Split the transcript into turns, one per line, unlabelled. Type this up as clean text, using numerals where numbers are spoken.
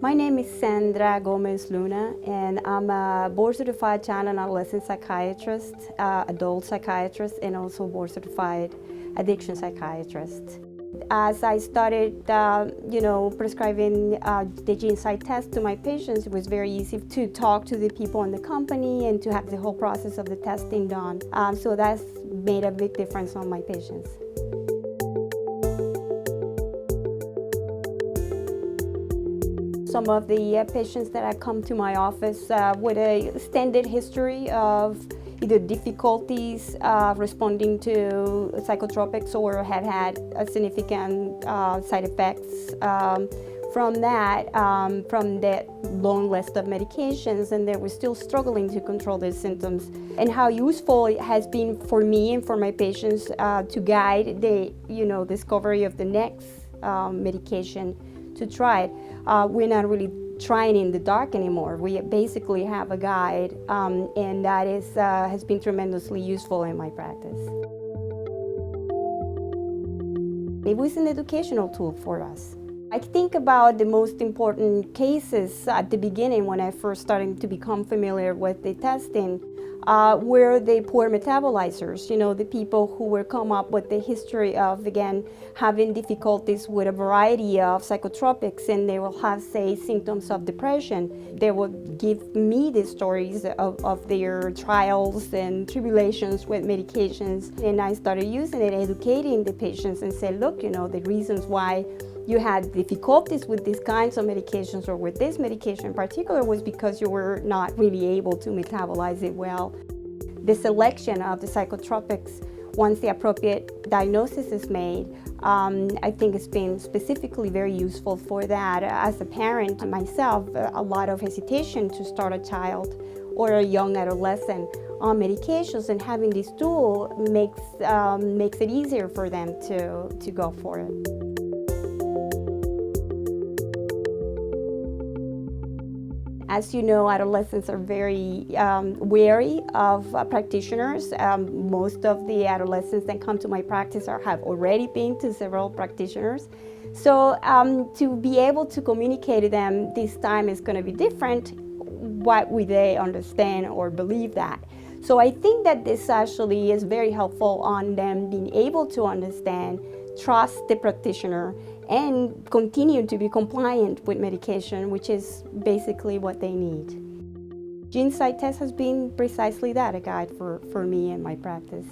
My name is Sandra Gomez-Luna, and I'm a board-certified child and adolescent psychiatrist, adult psychiatrist, and also board-certified addiction psychiatrist. As I started, prescribing the GeneSight test to my patients, it was very easy to talk to the people in the company and to have the whole process of the testing done. So that's made a big difference on my patients. Some of the patients that have come to my office with a extended history of either difficulties responding to psychotropics or have had significant side effects from that long list of medications, and they were still struggling to control their symptoms. And how useful it has been for me and for my patients to guide the discovery of the next medication to try it. We're not really trying in the dark anymore. We basically have a guide, and that has been tremendously useful in my practice. It was an educational tool for us. I think about the most important cases at the beginning when I first started to become familiar with the testing were the poor metabolizers, the people who were come up with the history of, again, having difficulties with a variety of psychotropics, and they will have, say, symptoms of depression. They would give me the stories of their trials and tribulations with medications, and I started using it, educating the patients and said, look, the reasons why you had difficulties with these kinds of medications or with this medication in particular was because you were not really able to metabolize it well. The selection of the psychotropics, once the appropriate diagnosis is made, I think it's been specifically very useful for that. As a parent myself, a lot of hesitation to start a child or a young adolescent on medications, and having this tool makes it easier for them to go for it. As you know, adolescents are very wary of practitioners. Most of the adolescents that come to my practice have already been to several practitioners. So to be able to communicate to them this time is going to be different, why would they understand or believe that? So I think that this actually is very helpful on them being able to understand, trust the practitioner, and continue to be compliant with medication, which is basically what they need. GeneSight test has been precisely that, a guide for me and my practice.